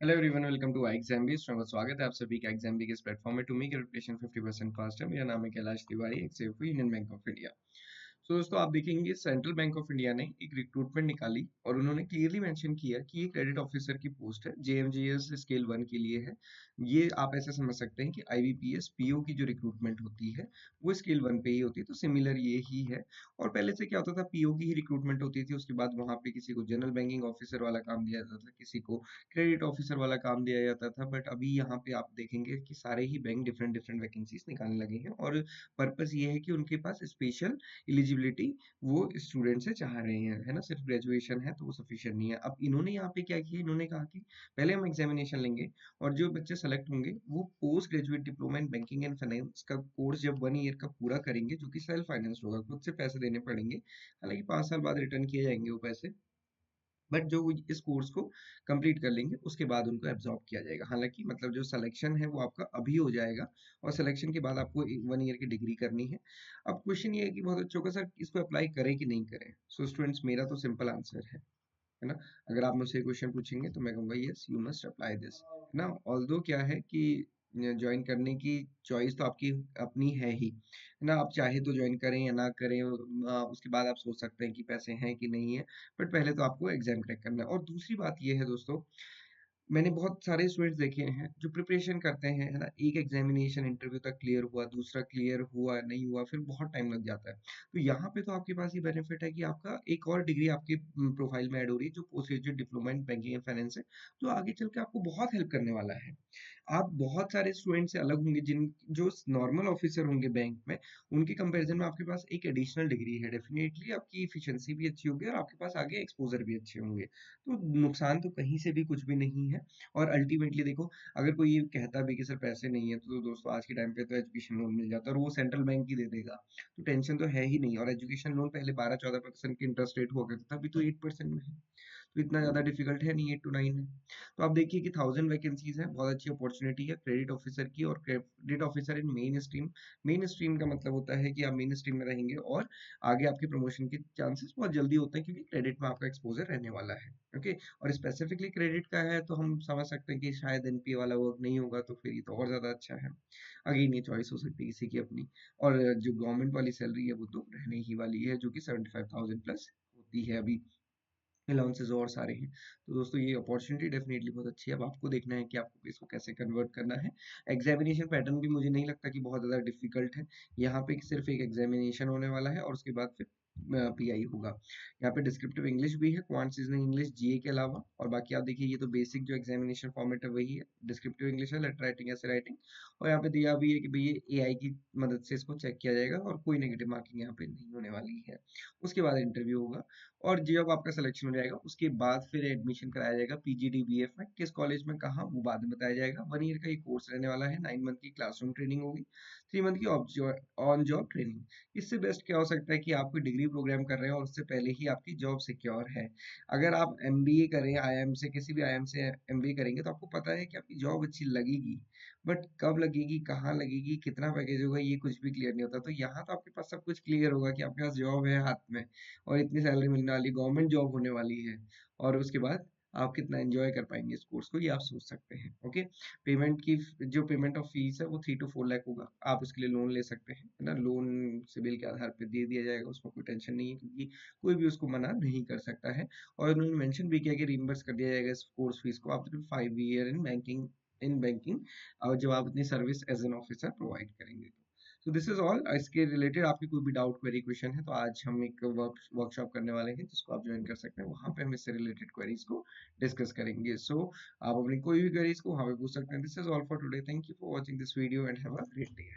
Hello everyone, welcome to exam स्वागत है आप सभी का एग्जाम के इस प्लेटफॉर्म में। टू मेक प्रिपरेशन 50% फास्ट है। मेरा नाम है Kailash Tiwari, ex Union Bank of India. So दोस्तों, आप देखेंगे सेंट्रल बैंक ऑफ इंडिया ने एक रिक्रूटमेंट निकाली और उन्होंने क्लियरली मेंशन किया कि ये क्रेडिट ऑफिसर की पोस्ट है, जेएमजीएस स्केल 1 के लिए है। ये आप ऐसे समझ सकते हैं कि आईबीपीएस पीओ की जो रिक्रूटमेंट होती है वो स्केल 1 पे ही होती है, तो सिमिलर ये ही है। और पहले से क्या होता था, पीओ की ही रिक्रूटमेंट होती थी, उसके बाद वहां पे किसी को जनरल बैंकिंग ऑफिसर वाला काम दिया जाता था, किसी को क्रेडिट ऑफिसर वाला काम दिया जाता था। बट अभी यहाँ पे आप देखेंगे कि सारे ही बैंक डिफरेंट डिफरेंट वैकेंसीज निकालने लगे हैं और पर्पस ये है कि उनके पास स्पेशल एलिजिबिलिटी वो स्टूडेंट से चाह रहे हैं, है ना। सिर्फ ग्रेजुएशन है तो वो सफिशिएंट नहीं है। अब इन्होंने यहाँ पे क्या किया, इन्होंने कहा कि पहले हम एग्जामिनेशन लेंगे और जो बच्चे सेलेक्ट होंगे वो post graduate diploma in banking and finance का कोर्स जब 1 ईयर का पूरा करेंगे, जो कि सेल्फ फाइनेंस होगा, खुद से पैसे देने पड़ेंगे। हालांकि 5 साल बाद रिटर्न किए जाएंगे वो पैसे, बट जो इस कोर्स को कंप्लीट कर लेंगे उसके बाद उनको एब्जॉर्ब किया जाएगा। हालांकि मतलब जो सिलेक्शन है वो आपका अभी हो जाएगा और सिलेक्शन के बाद आपको 1 ईयर की डिग्री करनी है। अब क्वेश्चन ये है कि बहुत अच्छों का सर इसको अप्लाई करें कि नहीं करें। सो स्टूडेंट्स, मेरा तो सिंपल आंसर है ना। अगर आप मुझसे क्वेश्चन पूछेंगे तो मैं कहूँगा yes, you must apply this, है ना। ऑल्दो क्या है कि ज्वाइन करने की चॉइस तो आपकी अपनी है ना। आप चाहे तो ज्वाइन करें या ना करें, उसके बाद आप सोच सकते हैं कि पैसे हैं कि नहीं है। बट पहले तो आपको एग्जाम क्रैक करना है। और दूसरी बात ये है दोस्तों, मैंने बहुत सारे स्टूडेंट्स देखे हैं जो प्रिपरेशन करते हैं, है ना। एक एग्जामिनेशन इंटरव्यू तक क्लियर हुआ, दूसरा क्लियर हुआ नहीं हुआ, फिर बहुत टाइम लग जाता है। तो यहाँ पे तो आपके पास ये बेनिफिट है कि आपका एक और डिग्री आपके प्रोफाइल में ऐड हो रही है, जो post graduate diploma in banking and finance है, जो आगे चल के आपको बहुत हेल्प करने वाला है। आप बहुत सारे स्टूडेंट से अलग होंगे, जिन जो नॉर्मल ऑफिसर होंगे बैंक में, उनके कंपैरिजन में आपके पास एक एडिशनल डिग्री है। डेफिनेटली आपकी इफिशिएंसी भी अच्छी होगी और आपके पास आगे एक्सपोजर भी अच्छे होंगे। तो नुकसान तो कहीं से भी कुछ भी नहीं है। और अल्टीमेटली देखो, अगर कोई ये कहता भी कि सर पैसे नहीं है, तो दोस्तों आज के टाइम पे तो एजुकेशन लोन मिल जाता है और वो सेंट्रल बैंक ही दे देगा, तो टेंशन तो है ही नहीं। और एजुकेशन लोन पहले 12-14% की इंटरेस्ट रेट हुआ करता था, अभी तो 8% में है, तो इतना ज्यादा डिफिकल्ट है नहीं, 8 to 9 है। तो आप देखिए कि 1000 वैकेंसीज है, बहुत अच्छी अपॉर्चुनिटी है क्रेडिट ऑफिसर की। और credit officer in main stream, main stream का मतलब होता है कि आप मेन स्ट्रीम में रहेंगे और आगे आपके प्रमोशन के चांसेस बहुत जल्दी होते हैं, क्योंकि क्रेडिट में आपका एक्सपोजर रहने वाला है। ओके। और स्पेसिफिकली क्रेडिट का है तो हम समझ सकते हैं कि शायद एनपीए वाला वर्क नहीं होगा, तो फिर ये तो और ज्यादा अच्छा है। अगेन ये चॉइस हो सकती है किसी की अपनी। और जो गवर्नमेंट वाली सैलरी है वो तो रहने ही वाली है, जो कि 75,000 प्लस होती है अभी। अलाउंसेस और सारे हैं। तो दोस्तों, ये अपॉर्चुनिटी डेफिनेटली बहुत अच्छी है। अब आपको देखना है कि आपको इसको कैसे कन्वर्ट करना है। एग्जामिनेशन पैटर्न भी मुझे नहीं लगता कि बहुत ज़्यादा डिफिकल्ट है। यहाँ पे सिर्फ एक एग्जामिनेशन होने वाला है और उसके बाद फिर पीआई होगा। यहाँ पे डिस्क्रिप्टिव इंग्लिश भी है, क्वांट रीजनिंग इंग्लिश जीए के अलावा। और बाकी आप देखिए, ये तो बेसिक जो एग्जामिनेशन फॉर्मेट है वही है। डिस्क्रिप्टिव इंग्लिश है, लेटर राइटिंग, ऐसे राइटिंग। और यहाँ पे दिया भी है कि भाई ये एआई की मदद से इसको चेक किया जाएगा और कोई नेगेटिव मार्किंग यहाँ पे नहीं होने वाली है। उसके बाद इंटरव्यू होगा और जब आपका सिलेक्शन हो जाएगा उसके बाद फिर एडमिशन कराया जाएगा पीजीडीबीएफ में। किस कॉलेज में कहाँ वो बाद में बताया जाएगा। 1 ईयर का ये कोर्स रहने वाला है। 9 मंथ की क्लासरूम ट्रेनिंग होगी, 3 मंथ की ऑन जॉब ट्रेनिंग। इससे बेस्ट क्या हो सकता है कि आप कोई डिग्री प्रोग्राम कर रहे हैं और उससे पहले ही आपकी जॉब सिक्योर है। अगर आप एमबीए करें, आईआईएम से, किसी भी आईआईएम से एमबीए करेंगे, तो आपको पता है कि आपकी जॉब अच्छी लगेगी। बट कब लगेगी, कहाँ लगेगी, कितना पैकेज होगा, ये कुछ भी क्लियर नहीं होता। तो यहाँ तो आपके पास सब कुछ क्लियर होगा कि आपके पास जॉब है हाथ में और इतनी सैलरी मिलने वाली, गवर्नमेंट जॉब होने वाली है। और उसके बाद आप कितना एंजॉय कर पाएंगे इस कोर्स को, ये आप सोच सकते हैं। ओके। पेमेंट की जो पेमेंट ऑफ फीस है वो 3 to 4 लाख होगा। आप उसके लिए लोन ले सकते हैं, है ना। लोन सिबिल के आधार पर दे दिया जाएगा, उसमें कोई टेंशन नहीं है, क्योंकि कोई भी उसको मना नहीं कर सकता है। और उन्होंने मेंशन भी किया कि रिइंबर्स कर दिया जाएगा इस कोर्स फीस को आफ्टर 5 ईयर इन बैंकिंग, और जब आप अपनी service as an officer provide करेंगे तो। So this is all. इसके रिलेटेड आपकी कोई भी डाउट, क्वेरी, क्वेश्चन है तो आज हम एक वर्कशॉप करने वाले हैं, जिसको आप ज्वाइन कर सकते हैं। वहां पे हम इससे रिलेटेड क्वेरीज को डिस्कस करेंगे। सो आप अपनी कोई भी क्वेरीज को वहां पे पूछ सकते हैं। This is all for today. Thank you for watching this video and have a great day.